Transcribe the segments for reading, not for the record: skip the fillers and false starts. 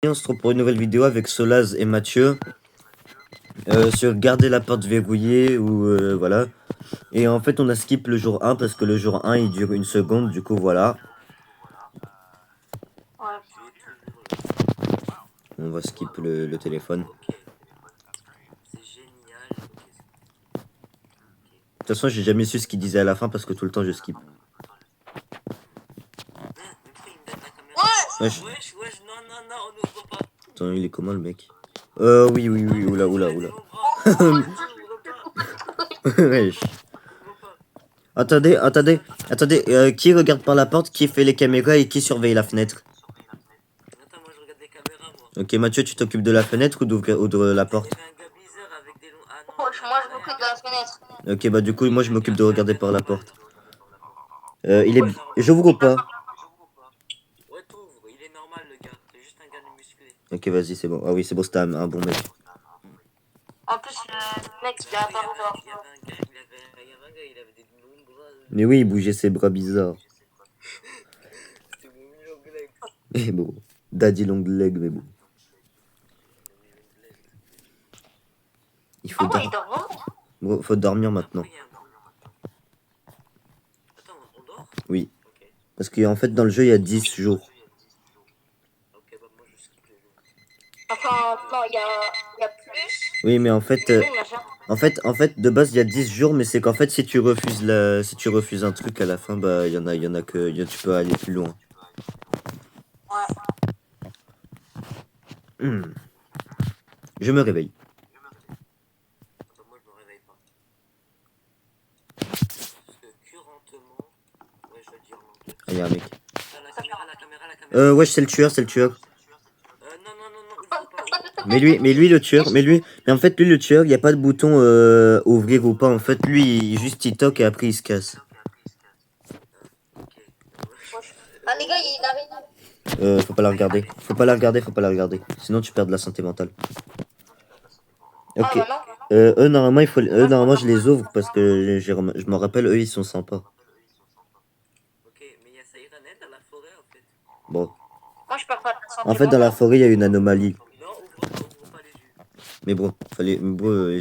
On se retrouve pour une nouvelle vidéo avec Solaz et Mathieu sur garder la porte verrouillée ou voilà. Et en fait on a skip le jour 1 parce que le jour 1 il dure une seconde, du coup voilà. Ouais. On va skip le téléphone. Ok. C'est génial. De toute façon j'ai jamais su ce qu'il disait à la fin parce que tout le temps je skip. Mais pourquoi il me donne la caméra? Wesh. Wesh, non, on n'ouvre pas. Attends, il est comment le mec? Oui, oula. Wesh. Attendez, qui regarde par la porte, qui fait les caméras et qui surveille la fenêtre? Attends, moi je regarde des caméras, moi. Ok Mathieu, tu t'occupes de la fenêtre ou de la porte? Il y avait un gars bizarre avec des longs. Ah non, Moi, je m'occupe de la fenêtre. Ok bah du coup moi je m'occupe de regarder par la porte. J'ouvre pas. Ouais, t'ouvres, il est normal le gars. C'est juste un gars de musclé. Ok vas-y c'est bon. Ah oui c'est bon, c'était un bon mec. En plus, le mec, il a apparu dehors. Il y avait un gars, il avait des longs bras. Mais oui, il bougeait ses bras bizarres. C'était mon long leg. Mais bon, daddy long leg, mais bon. Il faut, Ah ouais, il dort vraiment. bon, faut dormir maintenant. Attends, on dort? Oui. Ok. Parce qu'en fait dans le jeu il y a 10 jours. Ok, bah moi je skip les jours. Enfin, non, il y a plus. Oui mais en fait, Mais lui, il n'a jamais. en fait de base il y a 10 jours, mais c'est qu'en fait si tu refuses un truc à la fin, bah il y en a que tu peux aller plus loin. Ouais. Je me réveille. Attends, moi je me réveille pas. Parce que curentement. Ouais, je vais dire en anglais. Ah, y a un mec. Ah, la caméra. Ouais c'est le tueur. Non, ouvre pas. Mais lui mais en fait lui le tueur, il y a pas de bouton ouvrir ou pas. En fait lui il toque et après il se casse. Ok. Ah, les gars, il arrive. Faut pas la regarder. Sinon tu perds de la santé mentale. Ah, Ok. bah non. Eux normalement je les ouvre parce que je m'en rappelle, eux ils sont sympas. Ok, mais il y a Sirenet dans la forêt en fait. Bon. Moi, je perds pas de la santé En fait dans la mentale. forêt il y a une anomalie. Non, ouvre pas les yeux. Mais bon,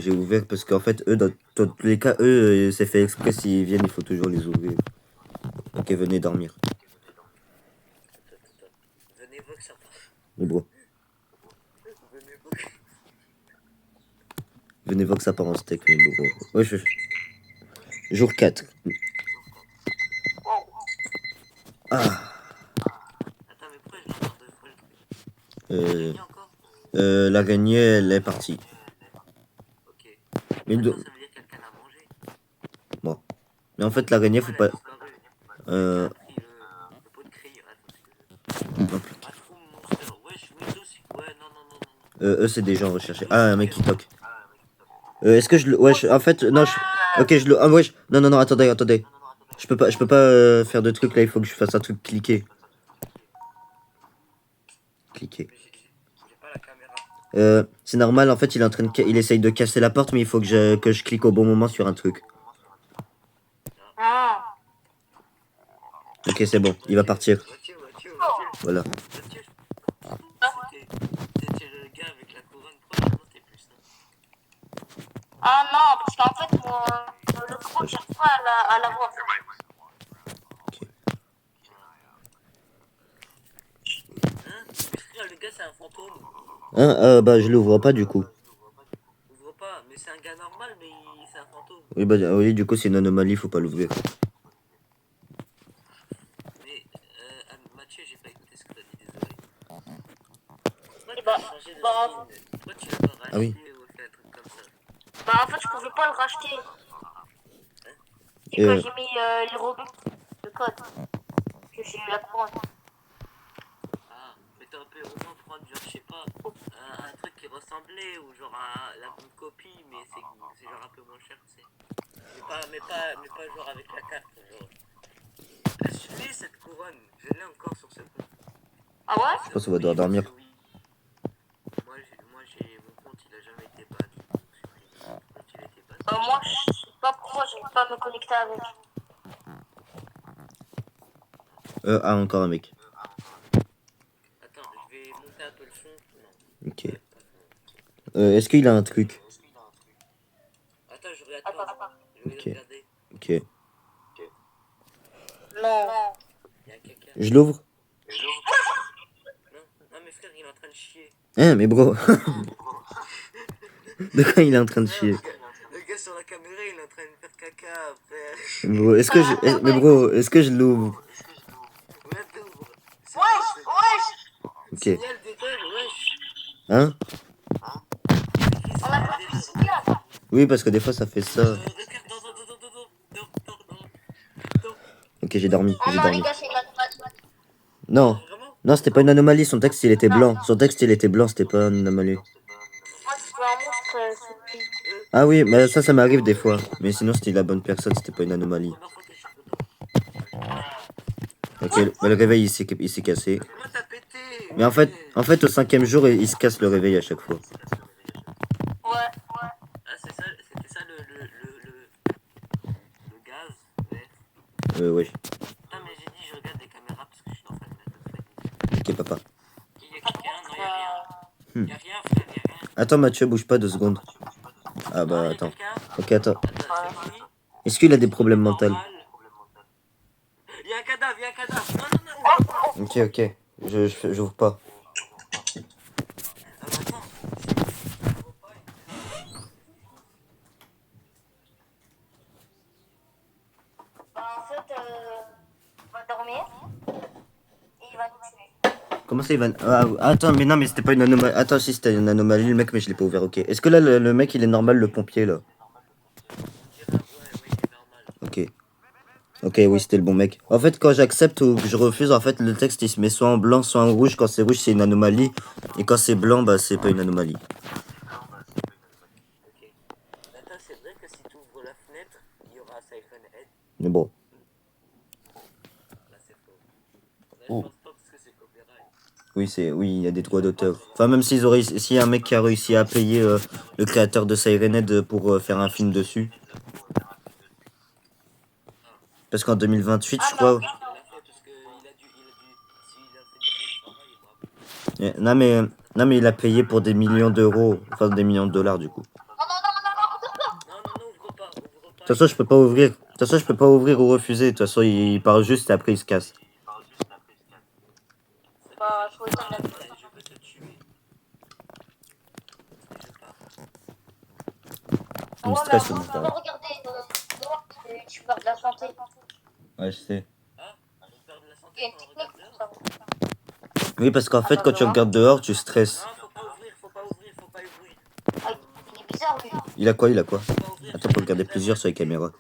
j'ai ouvert parce qu'en fait eux dans tous les cas c'est fait exprès, s'ils viennent il faut toujours les ouvrir. Ok venez dormir. Attends. Venez voir que ça part. Mais bon. Venez voir que. Venez voir que ça part en steak, mais bon. Ouais, jour 4. Ah. Attends, mais pourquoi je l'entends deux fois le truc? Euh, Encore? L'araignée elle est partie. Ok. Mais, Attends, ça veut dire que quelqu'un a mangé. bon. Mais en fait l'araignée faut pas... Le pot de crayon. Attends, Bathroom Monster. Wesh, Windows. Ouais, non. eux c'est des gens recherchés. Ah un mec qui toque. Est-ce que je le... Ouais, en fait, non, ok, je le... Ah, ouais, non, attendez. Je peux pas faire de truc là, il faut que je fasse un truc cliquer. Cliquer. J'ai pas la caméra. C'est normal, en fait, il est en train de... Il essaye de casser la porte, mais il faut que je clique au bon moment sur un truc. Ah. Ok, c'est bon, il va partir. Voilà. C'était le gars avec la couronne. Pourquoi maintenant t'es plus ça? Ah non, parce qu'en fait, le trou, j'arrive pas à la voir. Ok. Hein? Mais frère, le gars c'est un fantôme. Hein, bah, je l'ouvre pas du coup. Ouvre pas, mais c'est un gars normal, mais c'est un fantôme. Oui, bah, oui, du coup, c'est une anomalie, faut pas l'ouvrir. Mais, Mathieu, j'ai pas écouté ce que t'as dit, désolé. Pourquoi Et tu as changé de skin? Pourquoi tu l'as pas racheté Ah oui. ou fait un truc comme ça? Bah, en fait, je pouvais pas le racheter. C'est Et, quand j'ai mis les Robux, le code, que j'ai eu la couronne. Ah, mais t'aurais pu au moins prendre, genre, je sais pas, un truc qui ressemblait, ou genre une copie, mais c'est genre un peu moins cher, tu sais. Mais pas genre avec la carte, genre. Je l'ai cette couronne, je l'ai encore sur ce compte. Ah ouais? je pense qu'on va devoir dormir. Oui. Moi j'ai mon compte, il a jamais été ban, donc supprimé. Mon compte il a été ban. Moi, je sais pas pourquoi j'arrive pas à me connecter avec. Ah, encore un mec. Attends, je vais monter un peu le son. fond. Non. Ok. Est-ce qu'il a un truc? Attends, je regarde pas. Je vais Ok. regarder. Ok. Non. Il y a quelqu'un. Je l'ouvre? Non, non, mais frère, il est en train de chier. Hein, mais bro. De quoi il est en train de Frère, chier? le gars sur la caméra, il est en train de faire caca, frère. Bro, est-ce que je... Mais bro, est-ce que je l'ouvre? Ouais, t'ouvres. Wesh. Ok. Signal d'erreur, wesh. Hein? On a pas de signal. Oui, parce que des fois ça fait ça. Regarde, non. Ok, j'ai dormi, Oh j'ai non, dormi. les gars, c'est une anomalie. Non, Vraiment? non, c'était pas une anomalie, son texte il était blanc. Son texte il était blanc, c'était pas une anomalie. Moi, c'est un monstre. C'est Ah oui, mais ça m'arrive des fois. Mais sinon, c'était la bonne personne, c'était pas une anomalie. Première fois que je suis content. Ok, le réveil il s'est cassé. Comment t'as pété? Mais en fait, au 5e jour, il se casse le réveil à chaque fois. Ouais. Ah, c'est ça, c'était ça le gaz? Ouais. Oui. Ah, mais j'ai dit, je regarde les caméras parce que je suis en train de mettre le truc. Ok, papa. Il y a quelqu'un? Non, il y a rien. Hmm. Il y a rien, frère, il y a rien. Attends, Mathieu, bouge pas 2 secondes. Ah Non, bah, il y a attends. quelqu'un? Ok, attends. Attends, c'est qui? Est-ce qu'il a des problèmes mentaux? Normal. Il y a un cadavre, il y a un cadavre. Non. Ok, ok. J'ouvre pas. Ah, bah, attends. Bah, en fait, on va dormir. Et il va nous tuer. Comment ça, il va... Ah, attends, mais non, mais c'était pas une anomalie. Attends, si, c'était une anomalie, le mec, mais je l'ai pas ouvert, ok. Est-ce que là, le mec, il est normal, le pompier, là? Ouais, il est normal. Ok. Ok, oui, c'était le bon mec. En fait, quand j'accepte ou que je refuse, en fait, le texte, il se met soit en blanc, soit en rouge. Quand c'est rouge, c'est une anomalie. Et quand c'est blanc, bah, c'est pas une anomalie. Ok. Attends, c'est vrai que si tu ouvres la fenêtre, il y aura Siphon Head. Mais bon. Là, c'est faux. Là, je Oh. pense pas parce que c'est copyright. Oui, il y a des droits d'auteur. Enfin, même s'il y a un mec qui a réussi à payer le créateur de Siren Head pour faire un film dessus. Parce qu'en 2028, je crois. Il l'a fait parce que s'il a fait du bon travail, bravo. Non, mais il a payé pour des millions d'euros. Enfin, des millions de dollars, du coup. Non, ouvre pas. De toute façon, je peux pas ouvrir. De toute façon, je peux pas ouvrir ou refuser. De toute façon, il parle juste et après, il se casse. Bah, faut éteindre la Ouais, lumière. je veux te tuer. Je pars. Il me Ouais, stresse, mais le avant, mec, tu là. peux regarder dehors, tu perds de la santé. Ouais, je sais. Ah, je perds de la santé Il y a une quand on technique regarde pour dehors. ça. Oui, parce qu'en fait, quand tu regardes dehors, tu stresses. Non, faut pas ouvrir. Ah, il est bizarre, lui. Il a quoi? Faut pas ouvrir. Attends, faut regarder plusieurs sur les caméras.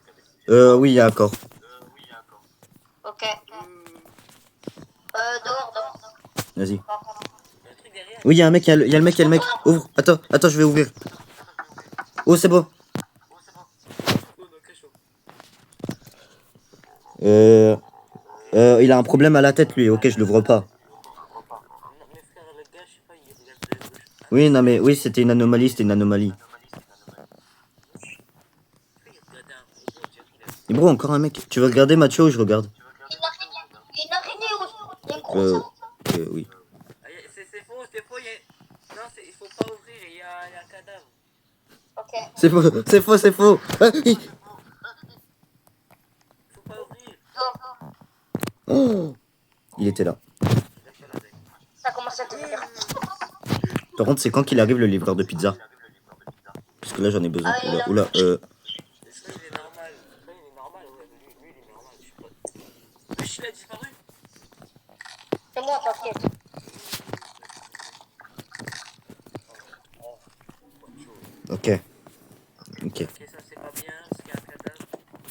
Oui, il y a un corps. Ok. Dehors. Vas-y. Par contre. Il y a un truc derrière. Oui, il y a un mec, il y a le mec. Ouvre. Attends, je vais ouvrir. Oh, c'est bon. Oh non, cachot. Il a un problème à la tête, lui. Ok, je l'ouvre pas. Non, mais frère, le gars, je sais pas, il regarde de gauche. Oui, non, mais oui, c'était une anomalie. Il regardait un robot, on dirait qu'il a... Et bro, encore un mec. Tu veux regarder Mathieu ou je regarde? Il y a une araignée aussi. Il y a une grosse araignée. Oui. Ah, c'est faux, il y a... Non, il faut pas ouvrir, il y a un cadavre. Ok. C'est faux. Ah, Faut pas ouvrir. Dehors. oh, il était là. Ça commence à devenir. Par contre, c'est quand qu'il arrive le livreur de pizza? Parce que là, j'en ai besoin. Oula. Est-ce qu'il est normal? Il est normal, ouais. Lui, il est normal, je sais pas. Wesh, il a disparu. C'est moi, t'inquiète. Ok. Ok, ça c'est pas bien, parce qu'il y a un cadavre.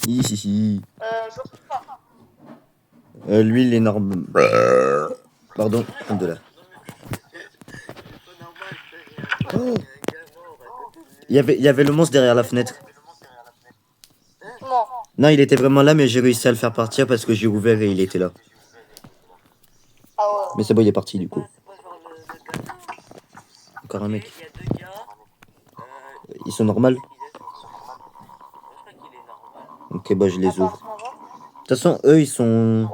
Hihihi. Je sais pas. Lui, il est normal. Pardon, de là. C'est pas normal, frère, il y a un gars mort. Il y avait le monstre derrière la fenêtre. Bon. Non, il était vraiment là, mais j'ai réussi à le faire partir parce que j'ai ouvert et il était là. Ah ouais. Mais c'est bon, il est parti du coup. C'est pas genre le gars. Encore un mec. Il y a deux gars. Ils sont normaux? Je crois qu'il est normal. Ok, bah je les Attends, ouvre. on va voir. De toute façon, eux, ils sont...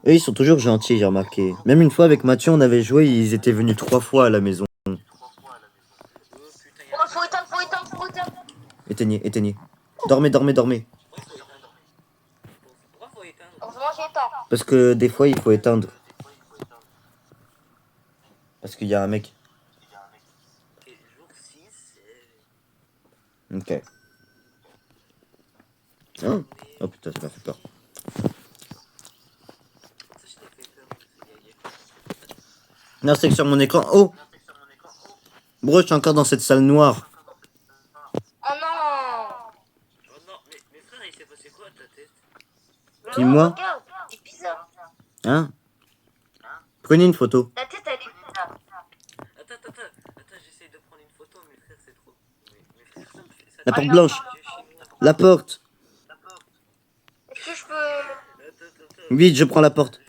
Eux, ils sont toujours gentils, j'ai remarqué. Même une fois avec Mathieu, on avait joué, ils étaient venus 3 fois à la maison. Oh putain, il y a Oh, faut éteindre, faut éteindre, faut éteindre. Éteignez, éteignez. Dormez, dormez, dormez. Pourquoi faut éteindre? Heureusement, j'ai éteint. Parce que des fois, il faut éteindre. Parce qu'il y a un mec. Ok, jour 6. Ok. Oh, oh putain, ça m'a fait peur. Ça, je t'ai fait peur. Non, c'est que sur mon écran. Oh! Bro, je suis encore dans cette salle noire. Oh non. Oh non, mais frère, il s'est passé quoi à ta tête? Qui, moi? Regarde, c'est bizarre. Hein? Prenez une photo. La tête, elle est bizarre. Attends, j'essaye de prendre une photo, mais frère, c'est trop. Mais frère, ça me fait ça. La porte blanche. Dieu chinois. La porte. Est-ce que je peux. Attends. Vite, je prends la porte.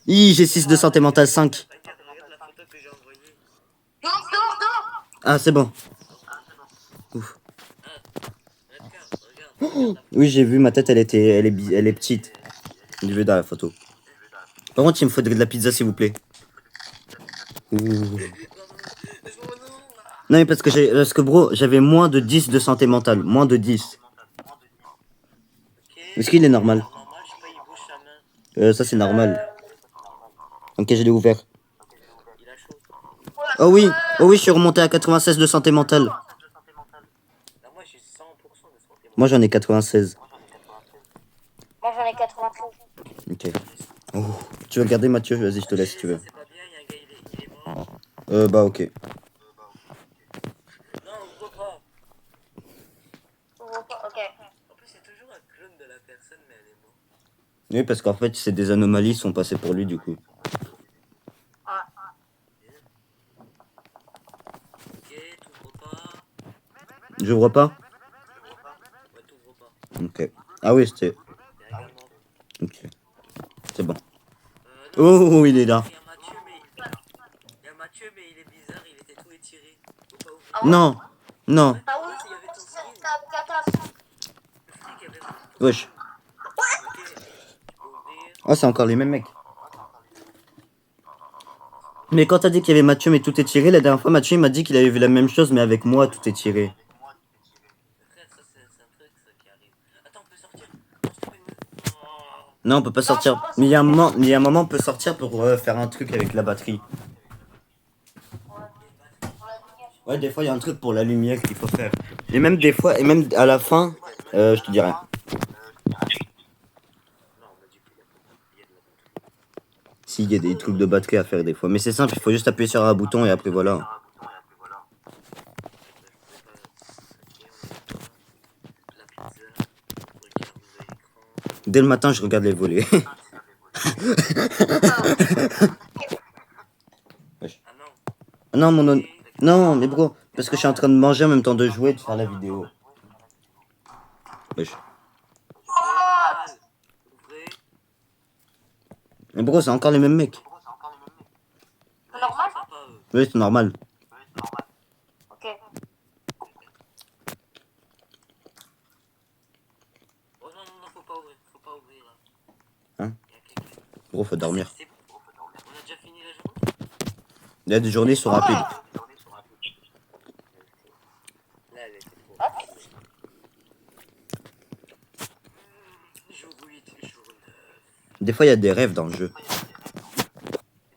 J'ai 6 de santé mentale 5. Regarde la photo que j'ai envoyée. Dehors. Ah, c'est bon. Ouf. Regarde. Oui, j'ai vu, ma tête, elle est petite. Je vais dans la photo. Par contre, il me faudrait de la pizza, s'il vous plaît. Ouh. Laisse-moi non. Non, mais parce que bro, j'avais moins de 10 de santé mentale. Moins de 10. Ok. Est-ce qu'il est normal? Normal, je sais pas, il bouge sa main. Ça, c'est normal. Ok, je l'ai ouvert. Il a chaud. Oh oui, je suis remonté à 96 de santé mentale. Là, moi, j'ai 100% de santé. Moi, j'en ai 96. Moi, j'en ai 83. Ok. Oh. Tu veux regarder, Mathieu? Vas-y, je te laisse si tu veux. C'est pas bien, il y a un gars, il est mort. Bah, ok. Non, ouvre pas. Ok. En plus, c'est toujours un clone de la personne, mais elle est morte. Oui, parce qu'en fait, c'est des anomalies qui sont passées pour lui, du coup. Ok, t'ouvres pas. Je vois pas? Ouais, t'ouvres pas. Ok. Ah oui, c'était... Il y a un gars mort. Ok. C'est bon. Non, Oh, il est là. il y a Mathieu, mais il est bizarre, il était tout étiré. Faut pas ouvrir. Non. Non. Ah oui, Il y avait ton skin. c'est catastrophe. Le fric avait ton Wesh. Ok, tu peux ouvrir. Oh, c'est encore les mêmes mecs. Mais quand t'as dit qu'il y avait Mathieu, mais tout est tiré, la dernière fois, Mathieu, il m'a dit qu'il avait vu la même chose, mais avec moi, tout est tiré. Frère, ça, c'est un truc, ça, qui arrive. Attends, on peut sortir. Non, je te fais une... Oh. Non, on peut pas sortir. Mais il y a un moment, on peut sortir pour faire un truc avec la batterie. Ouais, des fois, il y a un truc pour la lumière qu'il faut faire. Et même des fois, et même à la fin, je te dirai. Non, on m'a dit qu'il y a de la batterie. Si, il y a des trucs de batterie à faire des fois. Mais c'est simple, il faut juste appuyer sur un bouton et après voilà. La pizza, regarde l'écran. Dès le matin, je regarde les volets. Ah non. Non, non, mais bro, parce que je suis en train de manger en même temps de jouer et de faire la vidéo. Wesh. Ouvrez. Mais bro, c'est encore les mêmes mecs. C'est normal? Sympa, eux. Oui, c'est normal. Ok. Oh non, faut pas ouvrir là. Hein? Il y a quelqu'un. Bro, faut dormir. C'est bon. On a déjà fini la journée. Il y a des journées qui sont rapides. Là, elle était trop rapide. Jour 8, jour 9. Des fois, il y a des rêves dans le jeu.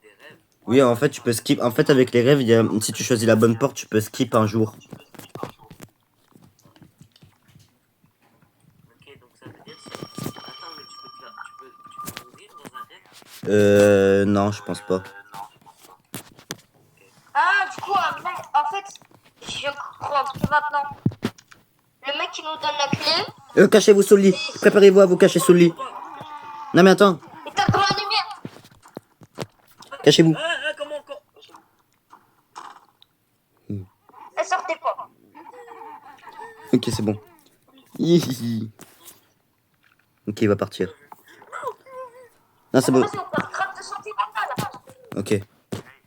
Des rêves. Oui, en fait, tu peux skip. En fait, avec les rêves, si tu choisis la bonne porte, tu peux skip un jour. Ok, donc ça veut dire ça. Attends, mais tu peux mourir dans un rêve? Non, je pense pas. Ah, du coup, en fait, je comprends un truc maintenant. Le mec qui nous donne la clé, Cachez-vous sous le lit. Préparez-vous à vous cacher sous le lit. Non, mais attends. il tape dans la lumière. Cachez-vous. Comment Elle sortait pas. Ok, c'est bon. Hihihi. Ok, il va partir. Non, c'est bon. Vas-y, on perd grave de santé mentale. Ok.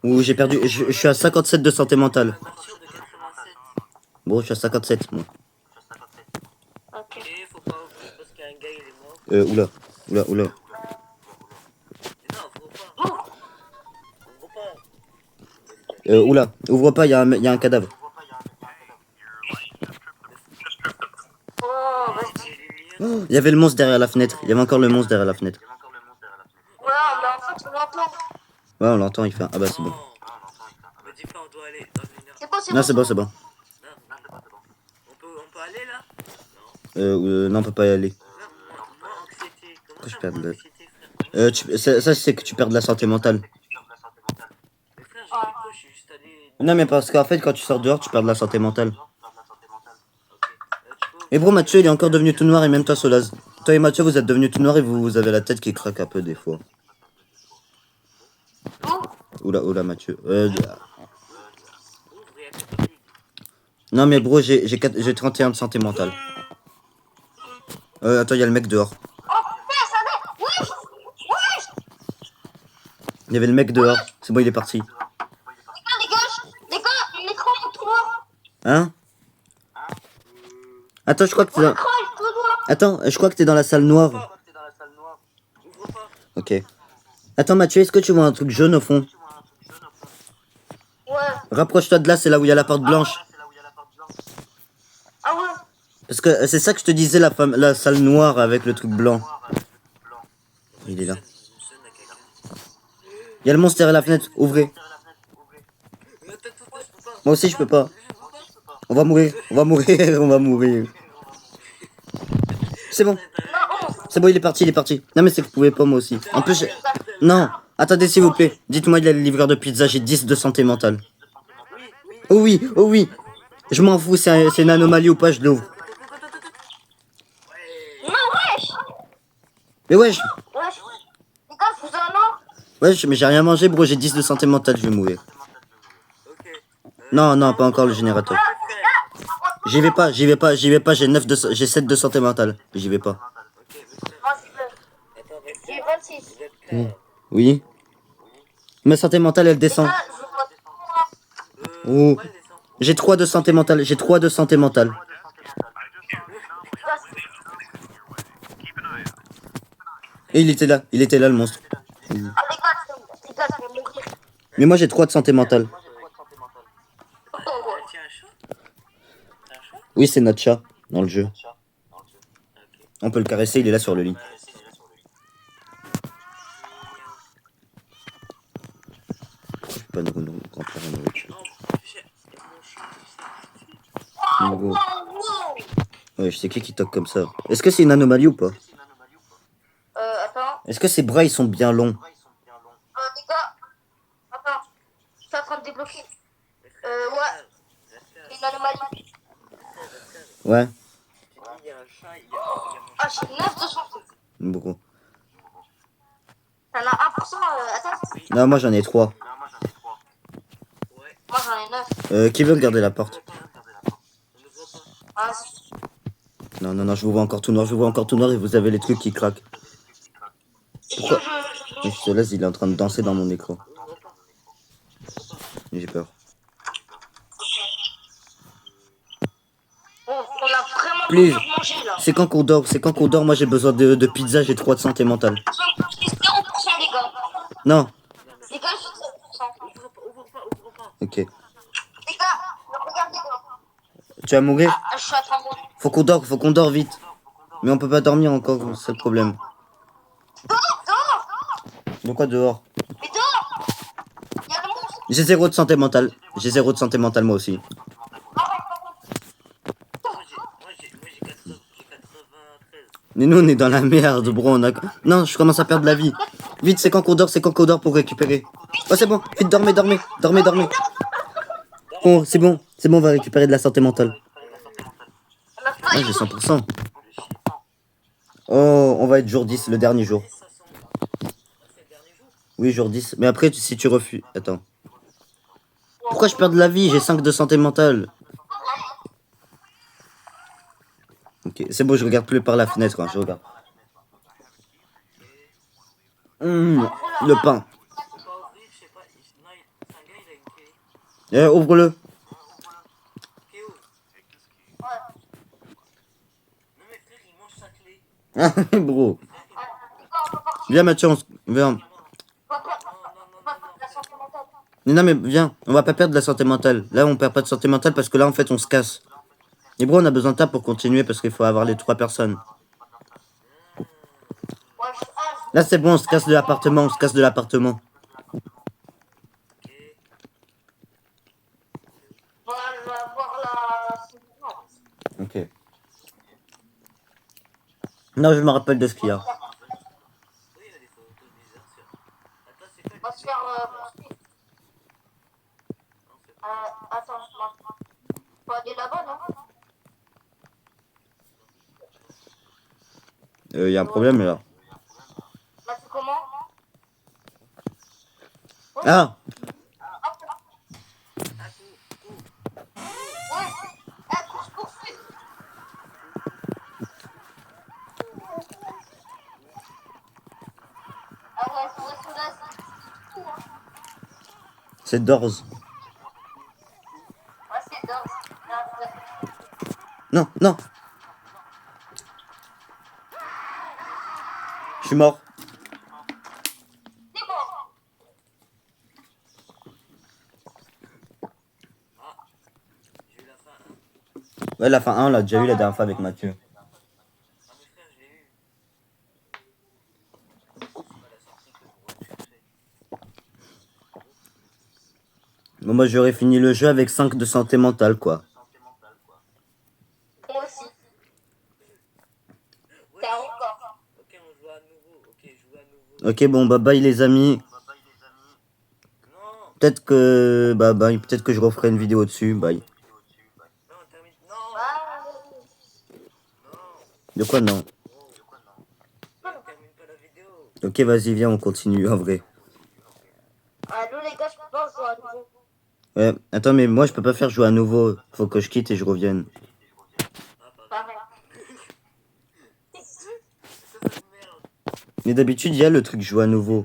Ouh, j'ai perdu. Je suis à 57 de santé mentale. Martyr de 87. Bon, je suis à 57, moi. Ok. Ok, faut pas ouvrir parce qu'il y a un gars, il est mort. Oula. Oula, ouvre pas, y a un cadavre. Oh, vas-y. Les lumières. Oh, il y avait le monstre derrière la fenêtre. Il y avait encore le monstre derrière la fenêtre. Ouais, mais en fait, on l'entend. Ouais, on l'entend, il fait. Ah bah c'est bon. Non. Me dis pas, on doit aller dans une heure. C'est bon, c'est Non, bon. c'est bon, c'est bon. Non, on peut aller là? Non. Non, on peut pas y aller. Non, moi, anxiété. Comment Pourquoi je ça, perds moi, de... anxiété, frère? ça c'est que tu perds de la santé mentale. Mais frère, j'ai fait quoi? Je suis juste allé. Non, mais parce qu'en fait, quand tu sors dehors, tu perds de la santé mentale. Ok. Tu peux. Et bro, Mathieu, il est encore devenu tout noir, et même toi, Solaz. Toi et Mathieu, vous êtes devenus tout noir et vous avez la tête qui craque un peu des fois. Oula, oula, Mathieu. Ouvre, il y a que ta pub. Non, mais bro, j'ai 31 de santé mentale. Attends, il y a le mec dehors. Oh, putain, ça va. Oui, oui. Il y avait le mec dehors. C'est bon, il est parti. Les gars, l'écran est tout noir. Hein? Attends, je crois que t'es dans... L'écran est tout noir. Attends, je crois que t'es dans la salle noire. Ouvre pas. Ok. Attends, Mathieu, est-ce que tu vois un truc jaune au fond? Ouais. Rapproche-toi de là, c'est là où il y a la porte blanche. Ah ouais. Parce que c'est ça que je te disais, la salle noire avec le truc blanc. Il est là. Sonne à quelqu'un. Il y a le monstre derrière la fenêtre, ouvrez. Attends, je peux pas. Moi aussi, je peux pas. Je peux pas. On va mourir, on va mourir, on va mourir. C'est bon, c'est bon, il est parti, il est parti. Non, mais c'est que vous pouvez pas, moi aussi. En plus, non, attendez, s'il vous plaît. Dites-moi, il y a le livreur de pizza, j'ai 10 de santé mentale. Oh oui, oh oui. Je m'en fous, c'est une anomalie ou pas, je l'ouvre. Non, wesh. Mais wesh, Wesh. Les gars, je vous en ai. wesh, mais j'ai rien mangé, bro, j'ai 10 de santé mentale, je vais mourir. Ok. Non, non, pas encore le générateur. J'y vais pas, j'y vais pas, j'y vais pas, j'ai 7 de santé mentale. J'y vais pas. Ok, mais frère. Vas-y, Attends, mais j'ai frère, 26. vous êtes prêts? Oui. Ma santé mentale, elle descend. Là, je vois. Oh. Ouais, descends. J'ai 3 de santé mentale, j'ai 3 de santé mentale. Et il était là le monstre. Ah, les gars, je vais mourir. Mais moi j'ai 3 de santé mentale. Tiens, un chat. Un chat? Oui, c'est notre chat dans le jeu. Ok. On peut le caresser, il est là sur le lit. Je peux pas nous remplir la nourriture. Non, mon chat, En gros. Wow. Ouais, je sais qui toque comme ça. Est-ce que c'est une anomalie ou pas? Attends. Est-ce que ses bras ils sont bien longs? Les gars. Attends. Je suis en train de débloquer. Ouais. C'est une anomalie. Ouais, Il y a un chat, il y a mon Ah, j'ai 9 de santé. beaucoup. T'en as 1%. Attends. Non, moi j'en ai 3. Ouais, Moi, j'en ai 9. Qui veut garder la porte? on ne voit pas. Ah, Non, non, non, je vous vois encore tout noir, je vous vois encore tout noir et vous avez les trucs qui craquent. Pourquoi? Je te laisse, il est en train de danser dans mon écran. J'ai peur. on a vraiment Please. besoin de manger là. C'est quand qu'on dort, moi j'ai besoin de pizza, j'ai 3 de santé mentale. J'ai 0%, les gars. Non, Les gars, j'ai 0%. Ouvre pas. ok. Les gars, regardez là. Tu vas mourir? Ah, je suis à 30 minutes. Faut qu'on dort vite. Mais on peut pas dormir encore, c'est le problème. Dehors. De quoi dehors? Mais dehors. Il y a le monstre. J'ai 0 de santé mentale. J'ai 0 de santé mentale moi aussi. Moi j'ai 93. Mais nous on est dans la merde, bro. Non, je commence à perdre la vie. Vite, c'est quand qu'on dort pour récupérer. Oh, c'est bon, vite, dormez. Oh, c'est bon, on va récupérer de la santé mentale. On a Ah, failli. j'ai 100%. Oh, on va être jour 10, le dernier jour. Oui, jour 10. Mais après, si tu refuses. Attends. Pourquoi je perds de la vie? J'ai 5 de santé mentale. Ok, c'est bon, je regarde plus par la fenêtre quand je regarde. Le pain. Faut pas ouvrir, je sais pas. Non, c'est un gars, il a une clé. Ouvre-le. Théo. Non mais frère, il mange sa clé. Bro. Viens, Mathieu, viens. La santé mentale. Mais non, mais viens, on va pas perdre la santé mentale. Là, on perd pas de santé mentale parce que là, en fait, on se casse. Et bro, on a besoin de ça pour continuer parce qu'il faut avoir les 3 personnes. Ouais, Là, c'est bon, on se casse de l'appartement, on se casse de l'appartement. Ok. voilà, je vais avoir la... Ok. Non, je me rappelle de ce qu'il y a. Oui, il y a des photos bizarres sur. Attends, c'est quoi On va le se faire poursuivre. Non, c'est pas. Attends, faut aller là-bas, non? Y a un problème là. Là, c'est comment? Ah! Ah, cours. Ouais, course poursuite. Ah ouais, là, c'est tout, hein. C'est Doors. Ouais, c'est dingue. Non, non! Je suis mort. C'est bon. Ah, j'ai eu la fin 1. Ouais, la fin 1, on l'a déjà eu la dernière fois avec Mathieu. Ah, mes frères, je l'ai eu. C'est pas la sortie que vous recherchez. Bon, moi, j'aurais fini le jeu avec 5 de santé mentale, quoi. Moi aussi. Ouais, T'as encore. ok, on joue à nouveau. Ok, joue à nouveau. Ok, bon, bye bye, les amis. Non, Peut-être que... Bah, bye. Peut-être que je referai une vidéo dessus. Bye. non, termine. Non, Ah, non. De quoi, non? Oh, termine pas la vidéo. Ok, vas-y, viens, on continue, en vrai. allô les gars, je peux pas jouer à nouveau. Ouais, attends, mais moi, je peux pas faire jouer à nouveau. Faut que je quitte et je revienne. Ah, pardon. Pareil. C'est quoi cette merde? Mais d'habitude, il y a le truc jouer à nouveau.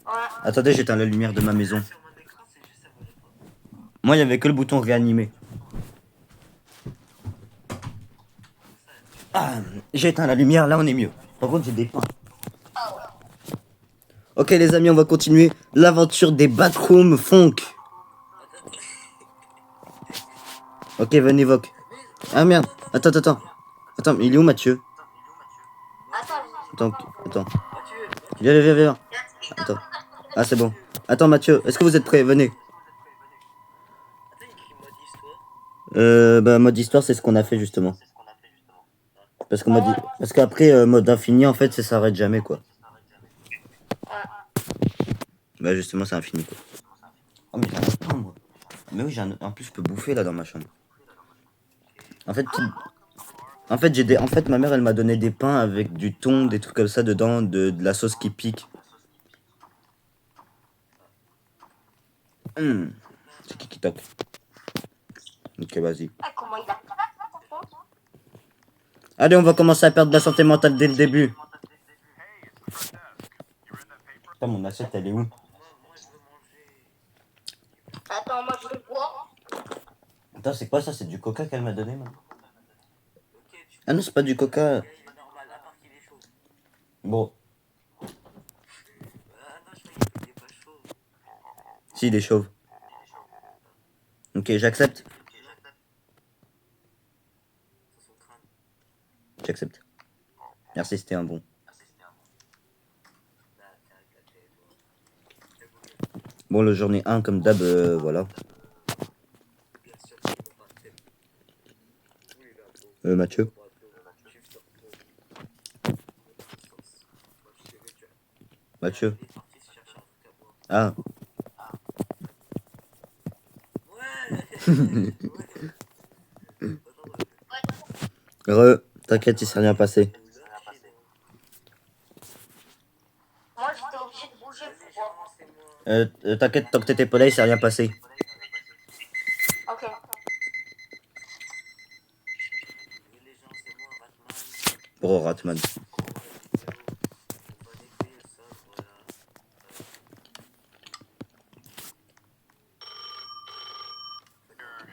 Ouais. Attendez, j'éteins la lumière de ma maison. Sur mon écran, c'est juste ça voulait pas. Moi, il y avait que le bouton réanimer. Ah, j'ai éteint la lumière, là, on est mieux. Par contre, j'ai des pains. Ah ouais. Ok, les amis, on va continuer l'aventure des Backroom Funk. Ok, venez, Vogue. Ah, merde. Attends, attends. Attends, mais il est où, Mathieu? Attends, Attends. Mathieu, Viens, viens, viens. Mathieu. Attends. Ah, c'est bon. Attends, Mathieu, est-ce que vous êtes prêts? Venez. attends, il écrit mode histoire. Bah, mode histoire, c'est ce qu'on a fait, justement. Parce que parce qu'après, mode infini, en fait, ça s'arrête jamais, quoi. Bah, justement, c'est infini, quoi. Oh, mais j'ai un pain, moi. Mais oui, en plus, je peux bouffer, là, dans ma chambre. En fait, en fait, ma mère, elle m'a donné des pains avec du thon, des trucs comme ça dedans, de la sauce qui pique. C'est qui toque. Ok, vas-y. Ah, comment il a pas par contre? Allez, on va commencer à perdre de la santé mentale dès le début. Putain, mon assiette, elle est où? Moi, je veux manger. Attends, moi je le bois. Attends, c'est quoi ça? C'est du coca qu'elle m'a donné, man. Ok, tu Ah non, c'est pas du coca. il est normal, à part qu'il est chaud. Bon, Ah non, je croyais qu'il était pas chaud. si, il est chauve. Ok, j'accepte. Sur son crâne. J'accepte. Merci, c'était un bon. Là, t'as éclaté, toi. J'ai voulu. Bon, le journée 1, comme d'hab, voilà. Bien sûr qu'il me partait. Oui, là, beau. Mathieu. Shifter Pro. Moi, je sais que tu as. Mathieu. Il est parti se chercher un truc à boire. Ah. Ouais. Ouais. Re, t'inquiète, il s'est rien passé. Moi j'étais obligé de bouger Vas-y, pour boire. Jean, c'est moi. T'inquiète, tant que t'étais pas là, il s'est rien passé. Ok. Oui, les gens, c'est moi, Ratman. Bro, Ratman. Bonne idée, ça, voilà.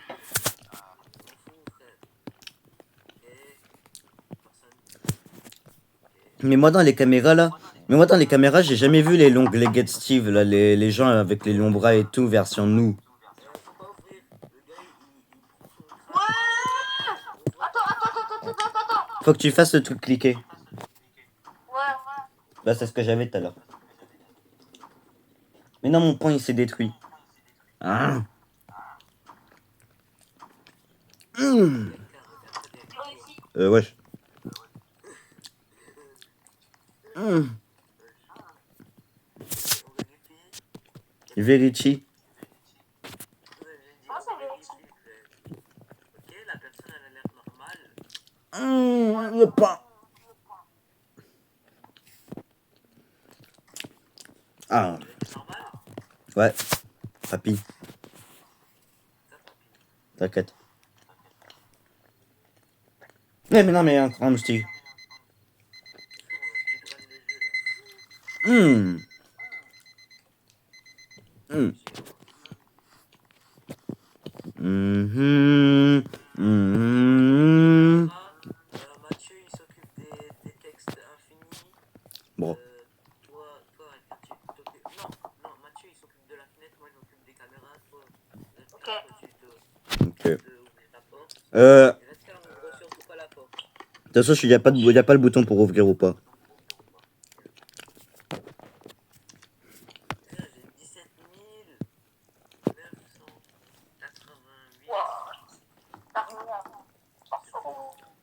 On s'en fout, frère. Ok. Personne. Ok. Mais moi, dans les caméras, là, Mais moi, dans les caméras, j'ai jamais vu les longs legged Steve, là, les gens avec les longs bras et tout, version nous. Faut pas ouvrir. Le gars, il prend son crâne. Ouais. Ouvre Attends, pas. attends, attends, attends, attends, attends. Faut que tu fasses le truc cliquer. Ouais. Bah, c'est ce que j'avais tout à l'heure. Mais non, mon point, il s'est détruit. Ah. Mmh. J'ai réussi. Wesh. Mmh. On vérifie. Verici. Ouais, j'ai dit, Comment ça on vérifie? vérifie. Ok, la personne, elle a l'air normale. Le pain. Ah. C'est normal? Ouais. Papy, Ça, papy. t'inquiète. Mais non, mais un grand moustique. On speedrun le jeu, là. Mmh. Mmh. Mhm. Mhm. Mathieu, il s'occupe des textes infinis. Bon. Toi, Alpha, tu t'occupes. Non, non, Mathieu, il s'occupe de la fenêtre. Moi, je m'occupe des caméras. Toi, Ok. Ok. ouvrir la porte. De Et Rescar, n'ouvre surtout pas la porte. toute façon, il n'y a, y a pas le bouton pour ouvrir ou pas. Frère, j'ai 17 988. Wow. T'as rien.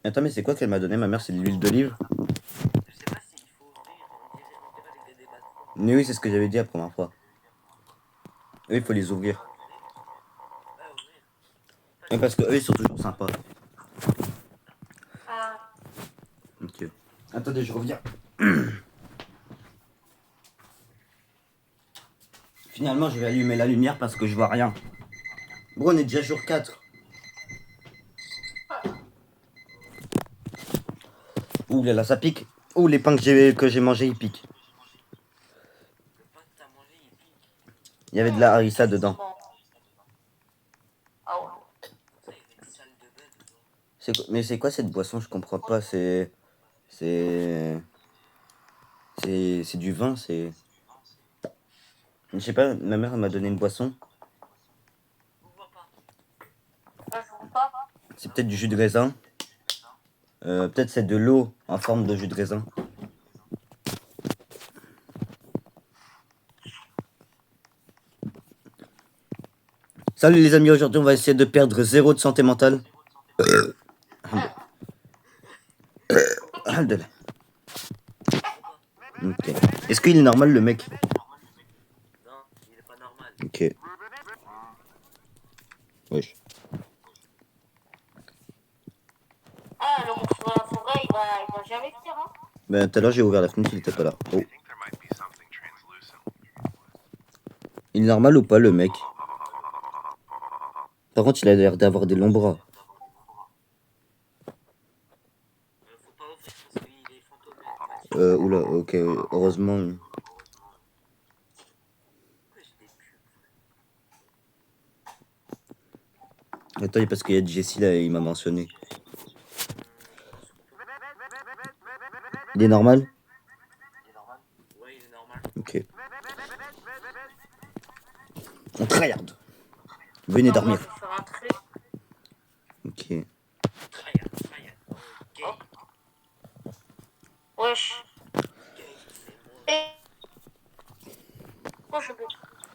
Attends, mais c'est quoi qu'elle m'a donné? Ma mère, c'est de l'huile d'olive. Je sais pas s'il faut ouvrir. On dirait avec des débattements. Mais oui, c'est ce que j'avais dit la première fois. Oui, il faut les ouvrir. Ouais, ouvrir. Mais parce que eux, ils sont toujours sympas. Ah. Ok. Attendez, je reviens. Finalement, je vais allumer la lumière parce que je vois rien. Bon, on est déjà jour 4. Ouh là là, ça pique. Ouh, les pains que j'ai mangés, ils piquent. Le pain que t'as mangé, il pique. Il y avait de la harissa dedans. Ah ouais. Comme ça, il y avait une salle de bain dedans. Mais c'est quoi cette boisson? Je comprends pas. C'est du vin. C'est. Je sais pas. Ma mère elle m'a donné une boisson. Ouvre pas. Là, je vois pas. C'est peut-être du jus de raisin. Peut-être c'est de l'eau en forme de jus de raisin. Salut les amis, aujourd'hui on va essayer de perdre zéro de santé mentale. Alhamdoulilah. Ok. Est-ce qu'il est normal le mec? Non, il est pas normal. Ok. Wesh. Ah, le monstre de la forêt, il va jamais venir, hein. Ben tout à l'heure j'ai ouvert la fenêtre, il était pas là. Oh. Il est normal ou pas le mec? Par contre il a l'air d'avoir des longs bras. Faut pas ouvrir parce qu'il est fantomé. Oula, ok, heureusement. Pourquoi j'ai des pubs? Attends, parce qu'il y a Jessie là, il m'a mentionné. Il est normal? Il est normal? Ouais, il est normal. Ok. On tryhard. Venez Attends, moi, dormir. je vais faire un truc. Ok. Tryhard, tryhard. Ok. Wesh. Gay, c'est moi. Et... Moi, je vais...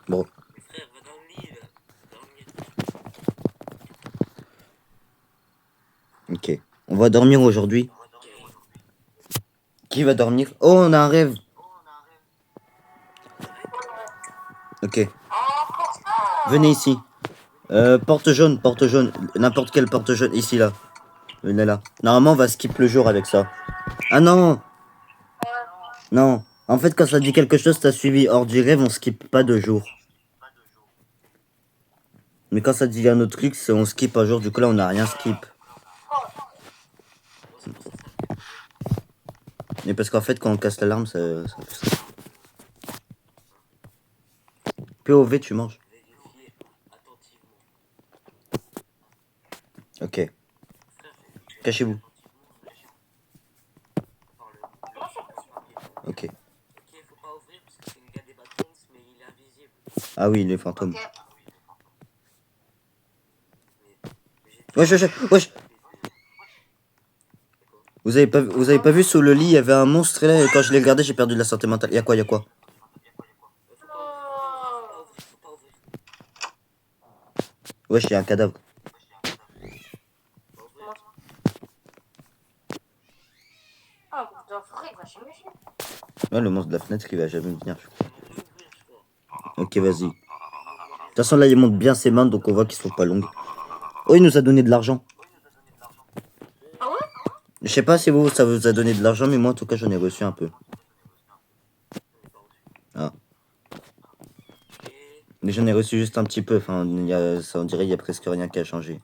Bon. Mais frère, va dans le lit là. Dormir. Ok. On va dormir aujourd'hui. Gay. Qui va dormir? Oh, on a un rêve. Ok. Ah, pour ça. Venez ici. Porte jaune, porte jaune. N'importe quelle porte jaune. Ici, là. Venez là. Normalement, on va skip le jour avec ça. Ah non! Non. En fait, quand ça dit quelque chose, t'as suivi hors du rêve, on skip pas de jour. Mais quand ça dit un autre truc, on skip un jour. Du coup, là, on n'a rien skip. Bon, c'est pour ça que ça me fait pleurer. Mais parce qu'en fait, quand on casse l'alarme, ça fait ça. POV, tu manges. Vérifier attentivement. Ok. Frère, vérifier Cachez-vous. attentivement. Par le papier. Ok. Ah oui, les fantômes. Ok. Wesh, wesh, wesh. Vous avez pas vu sous le lit, il y avait un monstre là, et quand je l'ai regardé, j'ai perdu de la santé mentale. Y'a quoi, y'a quoi? Faut pas ouvrir. Wesh, y'a un cadavre. Faut pas ouvrir. Ah, putain, frère, il va jamais venir. Ouais, le monstre de la fenêtre, il va jamais venir, je crois. On peut ouvrir, je crois. Ok, vas-y. De toute façon, là, il monte bien ses mains, donc on voit qu'ils sont pas longues. Oh, il nous a donné de l'argent. Ah ouais? Je sais pas si vous, ça vous a donné de l'argent, mais moi, en tout cas, j'en ai reçu un peu. Ah. Et Mais j'en ai reçu juste un petit peu. Enfin, ça, on dirait qu'il y a presque rien qui a changé.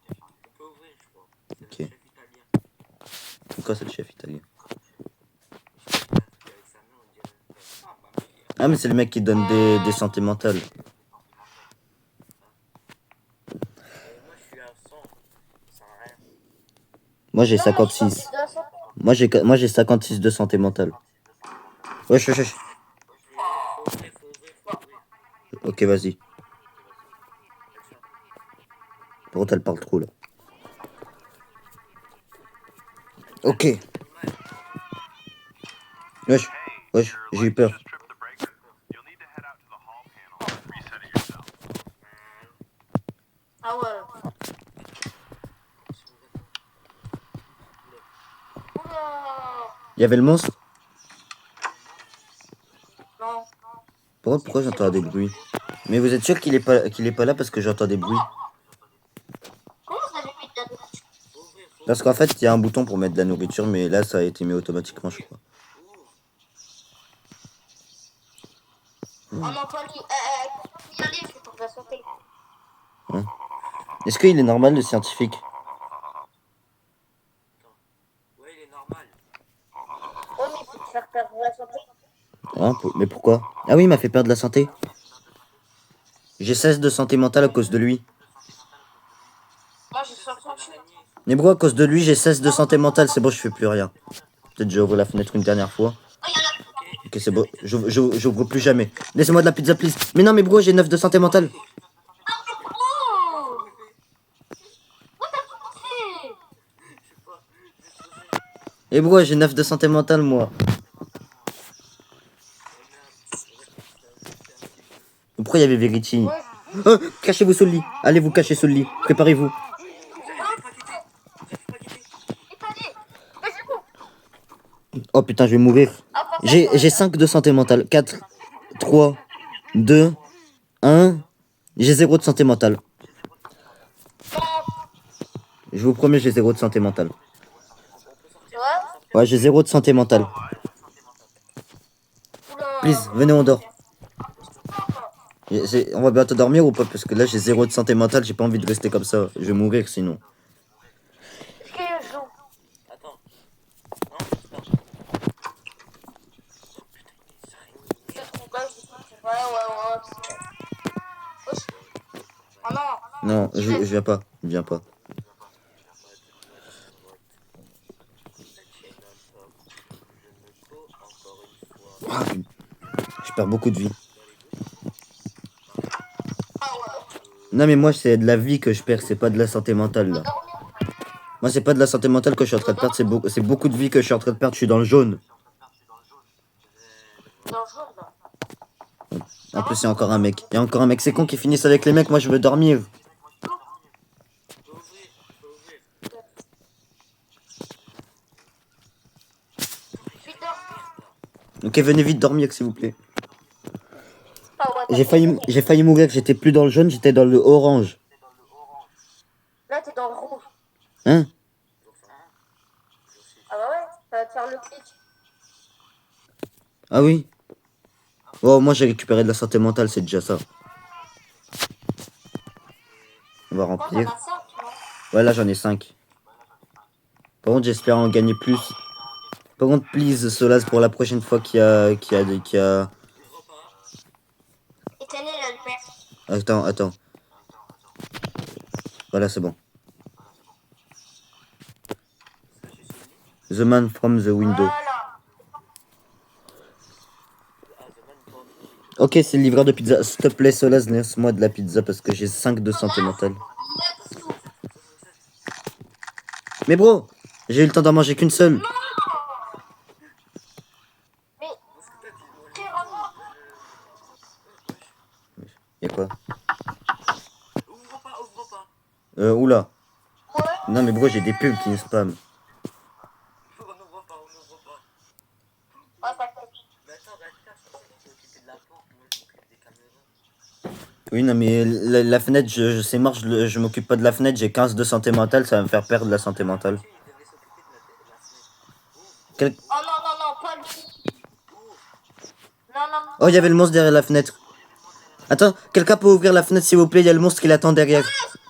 on peut ouvrir, je crois. C'est Ok. le chef italien. Pourquoi c'est le chef italien? Je sais pas, avec sa main, on dirait. Ah, mais c'est le mec qui donne des santé mentales. Moi, je suis à 100. Ça sert à rien. Moi, j'ai Non, moi, je suis 56. sorti de la santé. Moi, j'ai 56 de santé mentale. Wesh, wesh, wesh. Faut ouvrir, faut ouvrir, faut ouvrir. Ok, vas-y. Comme ça. Par contre, elle parle trop, là. Ok. Animal. Wesh, wesh, j'ai eu peur. Ah ouais. Oula. Il y avait le monstre? Non. Pourquoi j'entends des bruits? Mais vous êtes sûr qu'il est pas là parce que j'entends des bruits? Comment vous avez mis de la nourriture? Faut ouvrir, faut Parce qu'en fait, il y a un bouton pour mettre de la nourriture, mais là, ça a été mis automatiquement, je crois. ouvrir. Oh non, pas lui. Pour y aller, il faut pour la santé. Est-ce qu'il est normal, le scientifique? Ouais, il est normal. Oh, mais il faut te faire perdre la santé. Hein, mais pourquoi? Ah oui, il m'a fait perdre la santé. J'ai 16 de santé mentale à cause de lui. Moi, j'ai C'est pas 68. l'araignée. Mais bro, à cause de lui, j'ai 16 de santé mentale. C'est bon, je fais plus rien. Peut-être j'ouvre la fenêtre une dernière fois. Oh, il y a la Ok, Ok, c'est bon. J'ouvre plus jamais. Laissez-moi de la pizza, please. Mais non, mais bro, j'ai 9 de santé mentale. Oh! What t'as fait? je sais pas. Juste ouvrir. Et bro, j'ai 9 de santé mentale, moi. Oh merde. Pourquoi il y avait Verity? Ouais. Oh, cachez-vous sous le lit. Allez vous cacher sous le lit. Préparez-vous. J'arrive pas à quitter. J'arrive pas à quitter. Allez, vas-y, go. Oh putain, je vais mourir. Ah, pas J'ai 5 de santé mentale. 4, 3, 2, 1. J'ai 0 de santé mentale. Je vous promets, j'ai 0 de santé mentale. On peut sortir, Tu on vois? peut sortir. Ouais, j'ai 0 de santé mentale. Oula. Please, venez, on dort. On va bientôt dormir ou pas? Parce que là, j'ai 0 de santé mentale. J'ai pas envie de rester comme ça. Je vais mourir sinon. Est-ce qu'il y a un jour? Attends. Non, c'est pas. Oh putain, il est C'est trop bas, ouais. Wesh. Oh non. Non, je viens pas. Je viens pas. Ah, je perds beaucoup de vie. Ah ouais. Non, mais moi, c'est de la vie que je perds. C'est pas de la santé mentale, là. Moi, c'est pas de la santé mentale que je suis en train de perdre. C'est beaucoup de vie que je suis en train de perdre. Je suis dans le jaune. Dans le jour, là. En plus, il y a encore un mec. Il y a encore un mec. C'est con qui finissent avec les mecs. Moi, je veux dormir. Ok, venez vite dormir, s'il vous plaît. Ah ouais, J'ai failli mourir. J'étais plus dans le jaune, j'étais dans le orange. là, t'es dans le rouge. Hein? Ah bah ouais, ça va te faire le clic. Ah oui? Oh, moi, j'ai récupéré de la santé mentale. C'est déjà ça. On va Oh, t'en remplir. as 5, tu vois. Ouais, là, j'en ai 5. Par contre, j'espère en gagner plus. Par contre, please, Solaz, pour la prochaine fois qu'il y a... Et t'es né, là, le père. Attends. Voilà, c'est bon. The man from the window. Voilà. Ok, c'est le livreur de pizza. S'il te plaît, Solaz, laisse-moi de la pizza parce que j'ai 5 de santé mentale. Let's go. Mais bro, j'ai eu le temps d'en manger qu'une seule. Non. Mais Parce que toi, dis-moi, frère, en noir. Y'a quoi? Ouvre pas, ouvre pas. Oula. Ouais. Non, mais bro, j'ai des pubs qui me spam. On n'ouvre pas, on n'ouvre pas. Ah, ça fait. Mais attends, reste là, je pensais que tu t'occupais de la porte, moi je m'occupe des caméras. Oui, non, mais la fenêtre, c'est mort, je m'occupe pas de la fenêtre, j'ai 15 de santé mentale, ça va me faire perdre la santé mentale. Mathieu, il devait s'occuper de la fenêtre. Ouvre, Quel- Oh non, non, non, pas lui. ouvre. Non, non, non. Oh, il y avait le monstre derrière la fenêtre. Attends, quelqu'un peut ouvrir la fenêtre s'il vous plaît, il y a le monstre qui l'attend derrière.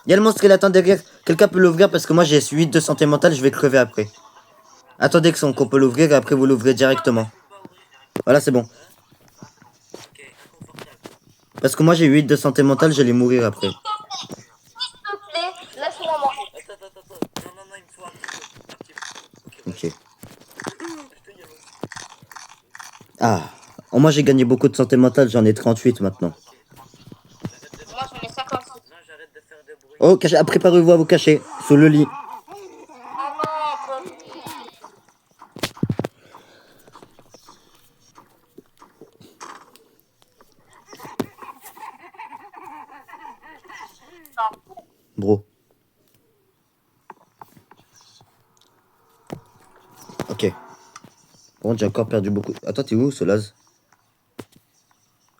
Il y a le monstre qui l'attend derrière. Quelqu'un peut l'ouvrir parce que moi j'ai 8 de santé mentale, je vais crever après. Attendez qu'on peut l'ouvrir et après vous l'ouvrez directement. Je peux pas ouvrir. Voilà, c'est bon. Ok, inconfortable. Parce que moi j'ai 8 de santé mentale, j'allais mourir après. S'il te plaît, laisse-moi manger. Attends. Non, il me faut un petit peu. Ok, Ok. je te yellow. Ah. Oh, moi j'ai gagné beaucoup de santé mentale, j'en ai 38 maintenant. Moi, j'en ai 56. Non, j'arrête de faire de bruit. Oh, préparez-vous à vous cacher. Sous le lit. Oh non, pas lui. Non. Bro. Ok. Par contre, j'ai encore perdu beaucoup. Attends, t'es où, Solaz?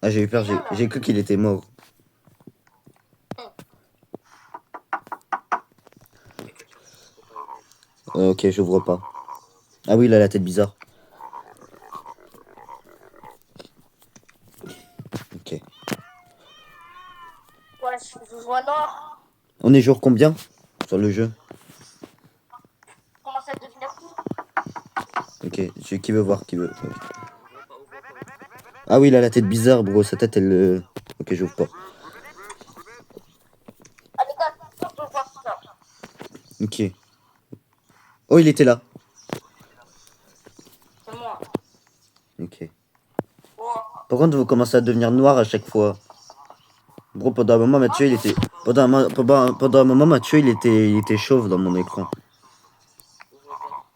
Ah, j'ai eu peur, j'ai cru qu'il était mort. Ok, j'ouvre pas. Ah oui, il a la tête bizarre. Ok. Ouais, je vois noir. On est jour combien sur le jeu? Commence à devenir fou. Ok, qui veut voir, qui veut. Ah oui, il a la tête bizarre, bro. Sa tête, elle. Ok, j'ouvre pas. Ah, les gars, je veux voir ça. Ok. Oh, il était là. C'est moi. Ok. Oh. Par contre, vous commencez à devenir noir à chaque fois. Bro, pendant un moment, Mathieu, il était. Pendant un moment, Mathieu, il était chauve dans mon écran.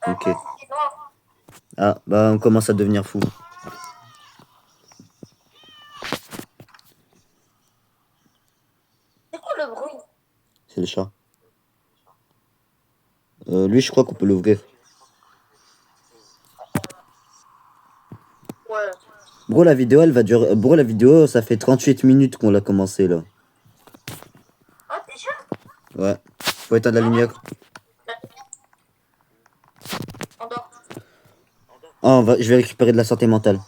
Ok. C'est noir. Ah, bah, on commence à devenir fou. C'est quoi le bruit? C'est le chat. Lui, je crois qu'on peut l'ouvrir. Ouais. Bro, la vidéo, elle va durer. Bro, la vidéo, ça fait 38 minutes qu'on l'a commencé là. Ah, t'es sûr? Ouais. Faut éteindre la lumière. On dort. Oh, je vais récupérer de la santé mentale.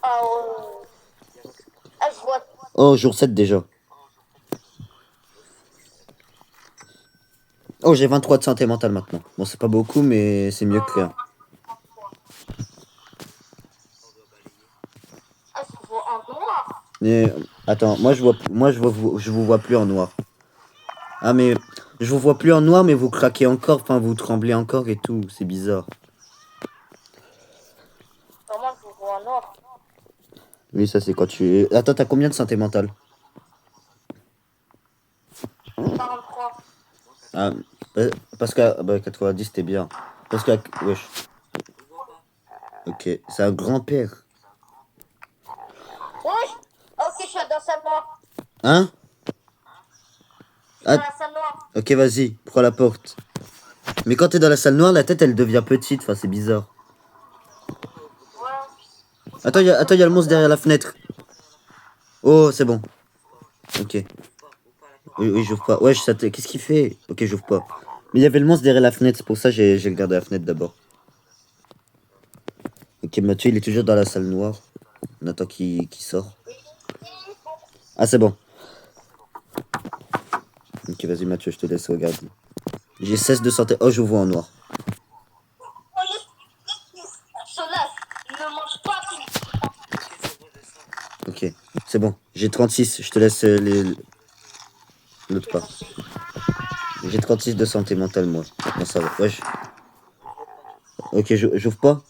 Ah, oh. Ah, je vois. Oh, jour 7 déjà. Oh, j'ai 23 de santé mentale maintenant. Bon, c'est pas beaucoup, mais c'est mieux que rien. Ah, je vois en noir. Mais, attends, je vous vois plus en noir. Ah, mais je vous vois plus en noir, mais vous craquez encore, enfin, vous tremblez encore et tout. C'est bizarre. Vraiment, je vois en noir. Oui, ça, c'est quand tu. Attends, t'as combien de santé mentale? 43. Ah, parce que. Bah, 90, t'es bien. Parce que. Wesh. Ok, c'est un grand-père. Ouais. Ok, je suis dans la salle noire. Hein? Je suis dans Ah, la salle noire. ok, vas-y, prends la porte. Mais quand t'es dans la salle noire, la tête, elle devient petite. Enfin, c'est bizarre. Ouais. Attends, y a le monstre derrière la fenêtre. Oh, c'est bon. Ok. Oui, j'ouvre pas. Wesh, qu'est-ce qu'il fait? Ok, j'ouvre pas. Mais il y avait le monstre derrière la fenêtre, c'est pour ça que j'ai regardé la fenêtre d'abord. Ok, Mathieu, il est toujours dans la salle noire. On attend qu'il sort. Ah, c'est bon. Ok, vas-y, Mathieu, je te laisse regarder. J'ai 16 de santé. Oh, je vous vois en noir. Solas, ne mange pas tout. Ok, c'est bon. J'ai 36. Je te laisse l'autre part. J'ai 36 de santé mentale, moi. Bon, ça va. Wesh. Ok, j'ouvre pas?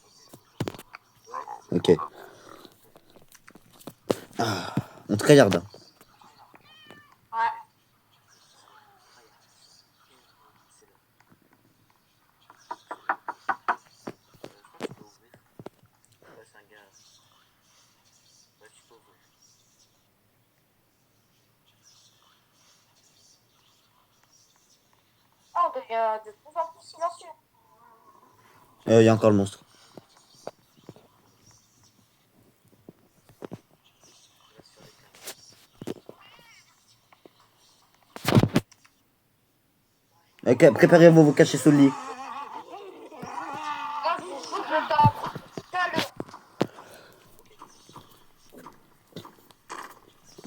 Ok. On tryhard. Hein. Ouais. Ah, on devient de plus en plus silencieux. Il y a encore le monstre. Ok, préparez-vous, vous cachez sous le lit. Moi, je vous fous le temps.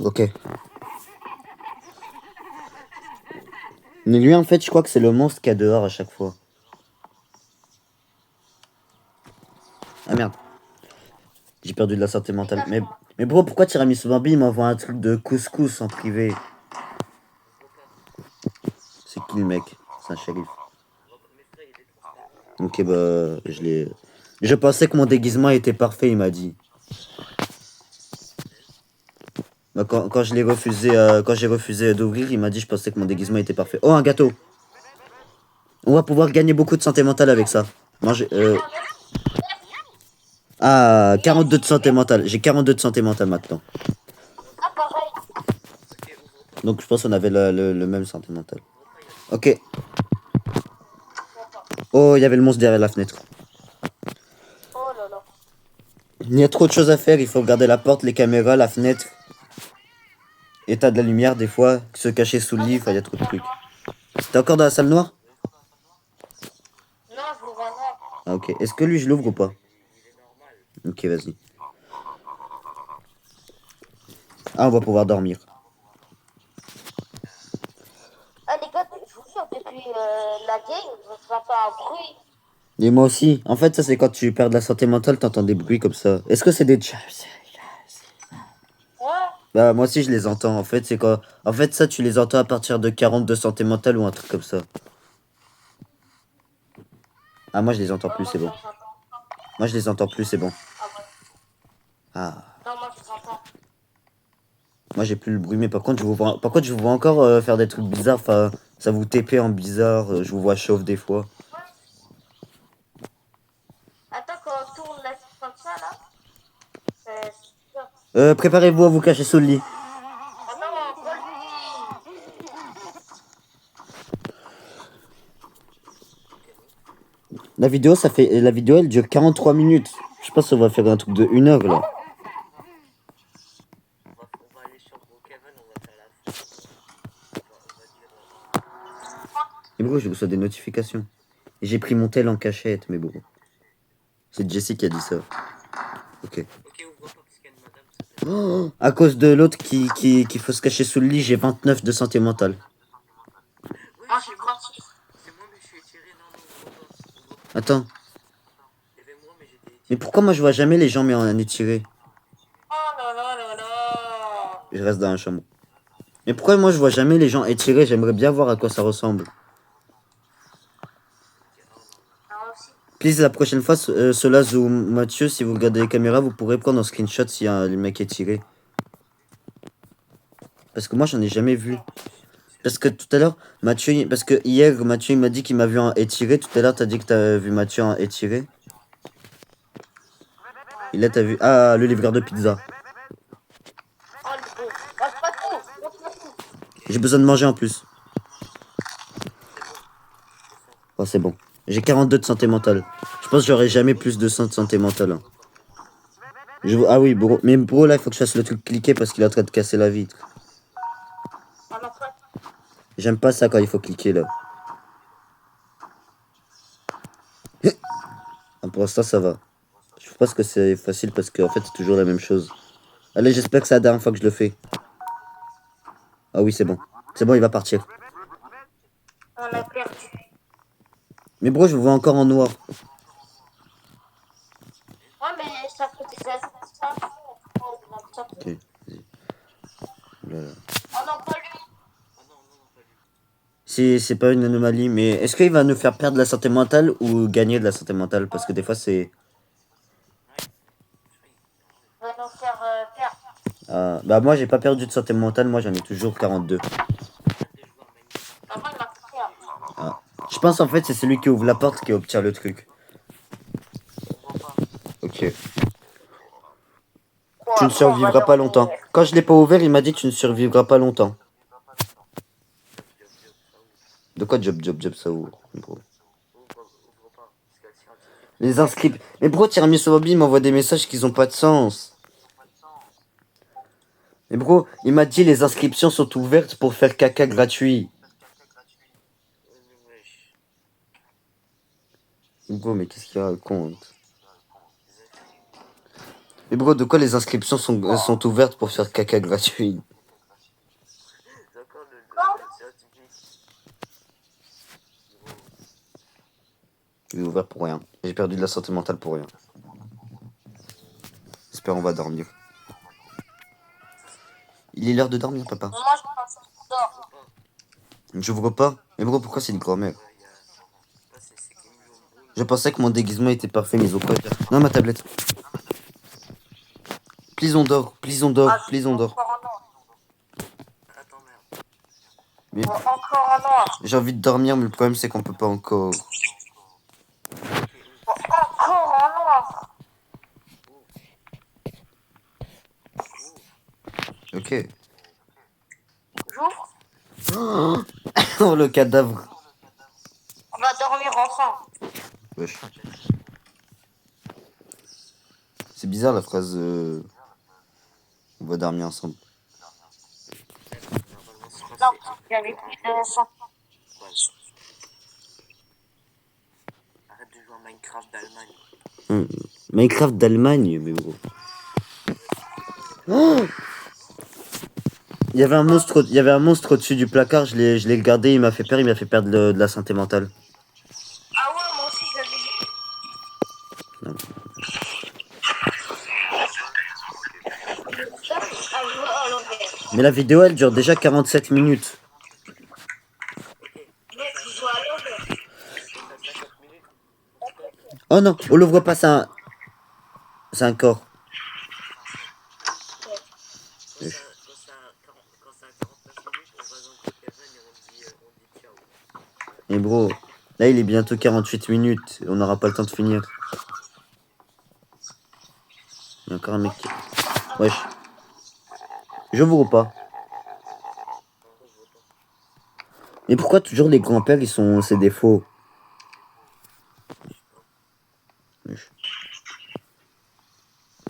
Ok. Mais lui, en fait, je crois que c'est le monstre qu'il y a dehors à chaque fois. Ah merde. J'ai perdu de la santé mentale. Mais bro, pourquoi Tiramisu Bambi il m'envoie un truc de couscous en privé? C'est qui le mec? C'est un shérif. Ok, bah, je l'ai... Je pensais que mon déguisement était parfait, il m'a dit. Bah, quand je l'ai refusé, quand j'ai refusé d'ouvrir, il m'a dit je pensais que mon déguisement était parfait. Oh, un gâteau! On va pouvoir gagner beaucoup de santé mentale avec ça. Manger, Ah, 42 de santé mentale. J'ai 42 de santé mentale maintenant. Ah, pareil. Donc je pense qu'on avait le même santé mentale. Ok. Oh, il y avait le monstre derrière la fenêtre. Oh là là. Il y a trop de choses à faire. Il faut regarder la porte, les caméras, la fenêtre. État de la lumière des fois. Se cacher sous le lit. Enfin, il y a trop de trucs. T'es encore dans la salle noire? Non, je vous vois là. Ah, ok. Est-ce que lui, je l'ouvre ou pas? Ok, vas-y. Ah, on va pouvoir dormir. Ah, les gars, je vous jure, depuis la game, je ne pas un bruit. Et moi aussi. En fait, ça, c'est quand tu perds de la santé mentale, t'entends des bruits comme ça. Est-ce que c'est des... Ouais. Bah, moi aussi, je les entends. En fait, c'est quoi? En fait, ça, tu les entends à partir de 40 de santé mentale ou un truc comme ça. Ah, moi, je les entends plus, Moi, c'est je bon. l'entends. Moi, je les entends plus, c'est bon. Ah ouais. Ah, Non, moi, je l'entends. moi, j'ai plus le bruit, mais par contre, je vous vois encore faire des trucs bizarres. Enfin, ça vous TP en bizarre. Je vous vois chauve des fois. Attends, quand on tourne la comme ça, là, c'est super. Préparez-vous à vous cacher sous le lit. Ah non, pas lui. La vidéo, elle dure 43 minutes. Je pense qu'on va faire un truc de 1 heure, là. On va aller sur Brookhaven, on va faire la fin. On va dire. Et pourquoi je reçois des notifications? J'ai pris mon tel en cachette, mais bon. C'est Jessie qui a dit ça. Ok. Ok, ouvre pas parce qu'il y a une madame, ça peut Oh, à cause de l'autre qui faut se cacher sous le lit, j'ai 29 de santé mentale. Oui, Ah, c'est c'est moi. gratuit. C'est moi, mais je suis étiré. Non, non, ouvre pas. Ouvre pas. Attends. Il y avait moi, mais j'étais Mais étiré. pourquoi moi je vois jamais les gens mais en étiré? Oh là là là là. Je reste dans la chambre. Mais pourquoi moi je vois jamais les gens étirés? J'aimerais bien voir à quoi ça ressemble. Ah, aussi. Please, la prochaine fois, Solaz ou Mathieu, si vous regardez les caméras, vous pourrez prendre un screenshot s'il y a le mec étiré. Parce que moi j'en ai jamais vu. Parce que tout à l'heure, Mathieu, parce que hier, Mathieu il m'a dit qu'il m'a vu en étiré. Tout à l'heure, t'as dit que t'as vu Mathieu en étiré. Et là, t'as vu. Ah, le livreur de pizza. Oh, le beau. Lâche pas tout. Lâche pas tout. J'ai besoin de manger en plus. Oh, c'est bon. J'ai 42 de santé mentale. Je pense que j'aurai jamais plus de 100 de santé mentale. Hein. Ah oui, bro. Mais bro, là, il faut que je fasse le truc cliquer parce qu'il est en train de casser la vitre. Ah non, pas. J'aime pas ça quand il faut cliquer là. Ah, pour l'instant, ça va. Je pense que c'est facile parce qu'en fait, c'est toujours la même chose. Allez, j'espère que c'est la dernière fois que je le fais. Ah oui, c'est bon. C'est bon, il va partir. On a perdu. Mais bro, je vous vois encore en noir. Ouais, mais ça fait des années. Ça, oh, non, ça. Ok, vas-y. Oulala. Oh non, pas lui. Ah non, non, non, pas lui. C'est pas une anomalie, mais est-ce qu'il va nous faire perdre la santé mentale ou gagner de la santé mentale? Parce que des fois, c'est... Il va nous faire perdre. Bah moi j'ai pas perdu de santé mentale, moi j'en ai toujours 42. Arrête de jouer à Minecraft. Avant, il m'a coupé. Hein. Je pense en fait c'est celui qui ouvre la porte qui obtient le truc. On voit pas. Ok. Bon, Tu ne après, on va survivras pas dormir. longtemps. Quand je l'ai pas ouvert, il m'a dit tu ne survivras pas longtemps. De quoi job ça ouvre, bro. Ouvre pas. Parce que scientifique. Les inscripts. Mais bro, Tiramisu Bobby m'envoie des messages qui ont pas de sens. Mais bro, il m'a dit les inscriptions sont ouvertes pour faire caca gratuit. Wesh. Bro, mais qu'est-ce qu'il raconte? Mais bro, de quoi les inscriptions sont ouvertes pour faire caca gratuit? C'est encore le scientifique. Gros. Il est ouvert pour rien. J'ai perdu de la santé mentale pour rien. J'espère on va dormir. Il est l'heure de dormir, papa. Moi, je pense qu'on dort. J'ouvre pas. Mais bro, pourquoi c'est une grand-mère? C'est Kim Jong-un. Je pensais que mon déguisement était parfait, mais ils ont quoi? Non, ma tablette. Please on dort, please on dort, Ah, please on dort. encore un noir. Attends, merde. Mais Encore un noir. j'ai envie de dormir, mais le problème c'est qu'on peut pas encore. Encore un noir. Ok. J'ouvre. Oh le cadavre. On va dormir ensemble. Wesh. C'est bizarre la phrase. On va dormir ensemble. Normalement, c'est Non, censé. j'avais plus de sang. Ouais. Arrête de jouer à Minecraft d'Allemagne. Minecraft d'Allemagne, mais gros. Oh, il y avait un monstre au-dessus du placard, je l'ai gardé, il m'a fait peur, il m'a fait perdre de la santé mentale. Ah ouais, moi aussi, j'avais vu. Non. Ça, c'est à jouer à l'envers. Mais la vidéo elle dure déjà 47 minutes. Mais tu joues à l'envers. Ça 50 minutes. Oh non, on l'ouvre pas, c'est un corps. Quand c'est à 49 minutes, on va dans le Kevin et on dit ciao. Et bro, là il est bientôt 48 minutes, on n'aura pas le temps de finir. Il y a encore un mec qui... Wesh. J'ouvre pas. Mais pourquoi toujours les grands-pères ils sont ces défauts? Wesh.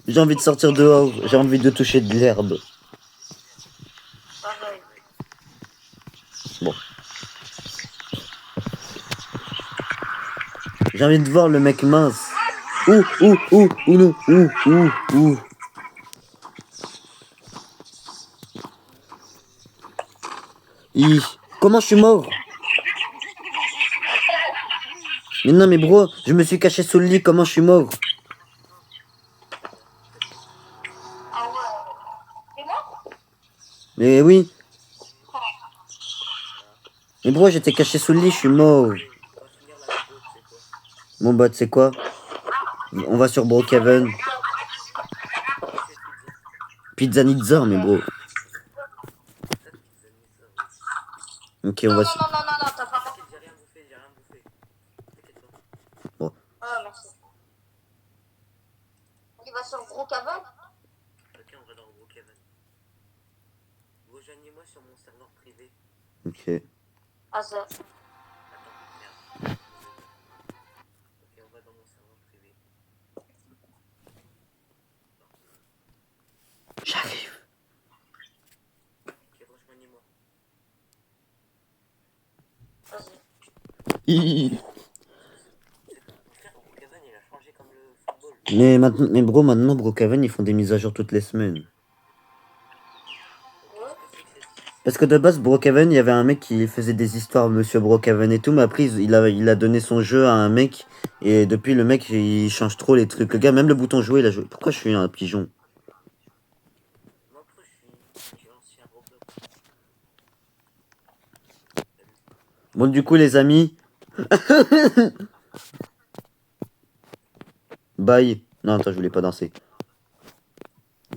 J'ai envie de sortir dehors, j'ai envie de toucher de l'herbe. Pareil. Bon. J'ai envie de voir le mec mince. Non, ouh. Comment je suis mort? Mais non, mais bro, je me suis caché sous le lit, comment je suis mort? Ah ouais. C'est moi? Mais oui. Mais bro, j'étais caché sous le lit, je suis mort. On va finir la vidéo, tu sais quoi. Bon bah, tu sais quoi? On va sur Brookhaven. Pizza Nizza, mais bro. Ok, on Non, va non, sur... non, non, non, t'as pas menti. J'ai rien bouffé. T'inquiète pas. Bon. Ah, merci. Il va sur Gros Cavern. Ok, on va dans Gros Kevin. Rejoignez-moi sur mon serveur privé. Ok. Ah, ça. Attends, merde. Ok, on va dans mon serveur privé. J'arrive. Ok, rejoignez-moi. Vas-y. Mon frère, Gros Kevin, il a changé comme le football. Mais bro, maintenant, Brookhaven, ils font des mises à jour toutes les semaines. Parce que de base, Brookhaven, il y avait un mec qui faisait des histoires, Monsieur Brookhaven et tout, mais après, il a donné son jeu à un mec, et depuis, le mec, il change trop les trucs. Le gars, même le bouton jouer, il a joué. Pourquoi je suis un pigeon? Moi, après, je suis ancien Roblox. Bon, du coup, les amis... Bye. Non, attends, je voulais pas danser.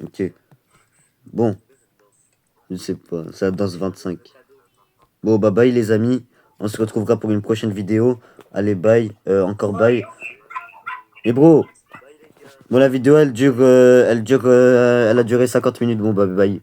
Ok. Bon, je sais pas, ça danse 25. Bon, bah bye les amis. On se retrouvera pour une prochaine vidéo. Allez, bye. Encore bye. Et bro, Bye les gars. bon, la vidéo, elle a duré 50 minutes. Bon, bah bye.